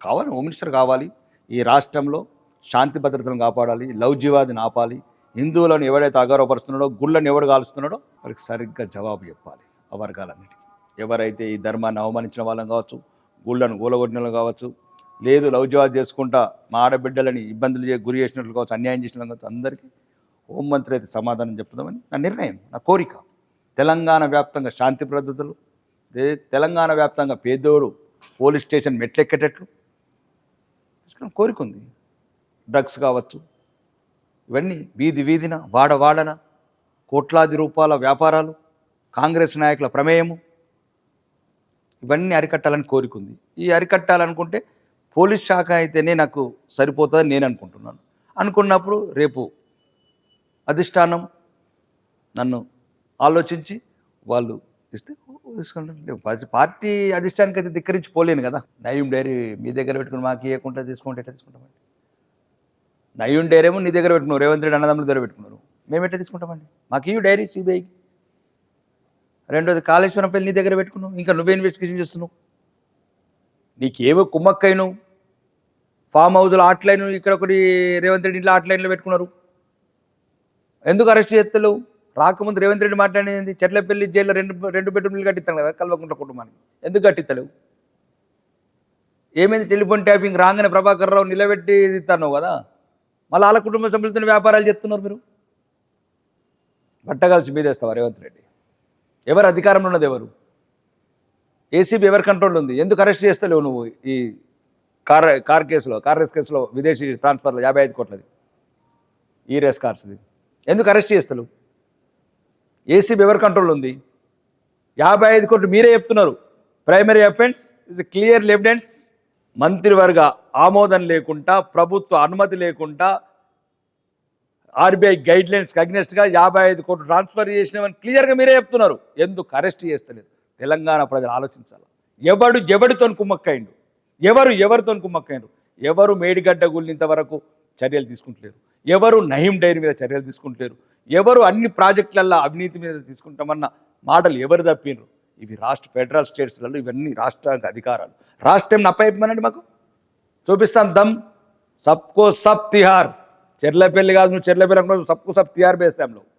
కావాలి, home minister కావాలి. ఈ రాష్ట్రంలో శాంతి భద్రతలను కాపాడాలి, లవ్ జిహాద్ని ఆపాలి, హిందువులను ఎవడైతే అగౌరవపరుస్తున్నాడో, గుళ్ళను ఎవడు కాలుస్తున్నాడో వాళ్ళకి సరిగ్గా జవాబు చెప్పాలి. ఆ వర్గాలన్నిటికీ ఎవరైతే ఈ ధర్మాన్ని అవమానించిన వాళ్ళని కావచ్చు, గుళ్ళను గూలగొట్టిన వాళ్ళు కావచ్చు, లేదు లవ్ జిహాద్ చేసుకుంటా మా ఆడబిడ్డలని ఇబ్బందులు గురి చేసినట్లు కావచ్చు, అన్యాయం చేసిన కావచ్చు, అందరికీ హోంమంత్రి అయితే సమాధానం చెప్తామని నా నిర్ణయం, నా కోరిక. తెలంగాణ వ్యాప్తంగా శాంతి భద్రతలు, తెలంగాణ వ్యాప్తంగా పేదోడు పోలీస్ స్టేషన్ మెట్లెక్కేటట్లు కోరిక ఉంది. డ్రగ్స్ కావచ్చు, ఇవన్నీ వీధి వీధిన వాడవాడన కోట్లాది రూపాయల వ్యాపారాలు, కాంగ్రెస్ నాయకుల ప్రమేయము, ఇవన్నీ అరికట్టాలని కోరిక ఉంది. ఈ అరికట్టాలనుకుంటే పోలీస్ శాఖ అయితేనే నాకు సరిపోతుందని నేను అనుకుంటున్నాను. అనుకున్నప్పుడు రేపు అధిష్టానం నన్ను ఆలోచించి వాళ్ళు ఇస్తే తీసుకుంటాను. పార్టీ అధిష్టానికి అయితే ధిక్కరించి పోలేను కదా. నయం డైరీ మీ దగ్గర పెట్టుకుని మాకు ఇవ్వకుండా తీసుకుంటే ఎట్లా తీసుకుంటామండి? నయం డైరీ ఏమో నీ దగ్గర పెట్టుకున్నారు, రేవంత్ రెడ్డి అన్నదమ్ముల దగ్గర పెట్టుకున్నారు, మేము ఎట్లా తీసుకుంటామండి? మాకు ఇవి డైరీ సిబిఐకి. రెండోది కాళేశ్వరం పెళ్ళి నీ దగ్గర పెట్టుకున్నావు, ఇంకా నువ్వే ఇన్వెస్టిగేషన్ చేస్తున్నావు. నీకేమో కుమ్మక్కైను ఫామ్ హౌస్లో ఆట్లైన్, ఇక్కడ ఒకటి రేవంత్ రెడ్డి ఇంట్లో ఆట్లైన్లో పెట్టుకున్నారు. ఎందుకు అరెస్ట్ చేస్తలేవు? రాకముందు రేవంత్ రెడ్డి మాట్లాడేది చెట్లపల్లి జైల్లో రెండు బెడ్రూమ్లు కట్టిస్తాను కదా కల్వకుంట్ల కుటుంబానికి, ఎందుకు కట్టిస్తలేవు? ఏమైంది? టెలిఫోన్ ట్యాపింగ్ రాగానే ప్రభాకర్ రావు నిలబెట్టి ఇస్తాను కదా, మళ్ళీ వాళ్ళ కుటుంబ సభ్యులతో వ్యాపారాలు చేస్తున్నారు మీరు. బట్టగాల్సి మీదేస్తావా రేవంత్ రెడ్డి? ఎవరు అధికారంలో ఉన్నది? ఎవరు? ఏసీబీ ఎవరి కంట్రోల్ ఉంది? ఎందుకు అరెస్ట్ చేస్తలేవు నువ్వు? ఈ కార్ రేస్ కేసులో విదేశీ ట్రాన్స్ఫర్లో 55 కోట్లది, ఈ రేస్ కార్స్ది ఎందుకు అరెస్ట్ చేస్తలేవు? ఏసీబీ ఎవరి కంట్రోల్ ఉంది? 55 కోట్లు మీరే చెప్తున్నారు. Primary offence is clear evidence. మంత్రివర్గ ఆమోదం లేకుండా, ప్రభుత్వ అనుమతి లేకుండా, ఆర్బీఐ గైడ్లైన్స్కి అగ్నెస్ట్గా 55 కోట్లు ట్రాన్స్ఫర్ చేసినామని క్లియర్గా మీరే చెప్తున్నారు. ఎందుకు అరెస్ట్ చేస్తలేదు? తెలంగాణ ప్రజలు ఆలోచించాలి. ఎవడితో కుమ్మక్కైండు? ఎవరితో కుమ్మక్కైండు? ఎవరు మేడిగడ్డ గుళ్ళింత వరకు చర్యలు తీసుకుంటలేరు, ఎవరు నహీం డైరీ మీద చర్యలు తీసుకుంటలేరు, ఎవరు అన్ని ప్రాజెక్టులలో అవినీతి మీద తీసుకుంటామన్న మాటలు ఎవరు తప్పినరు? ఇవి ఫెడరల్ స్టేట్స్లలో ఇవన్నీ రాష్ట్రానికి అధికారాలు. రాష్ట్రం అప్పయిపోమనండి, మాకు చూపిస్తాం దమ్. సబ్కో సబ్ తిహార్. చెర్లపల్లి కాదు, నువ్వు చెర్లపల్లి అనుకున్నావు, సబ్కో సబ్ తిహార్ వేస్తాం నువ్వు.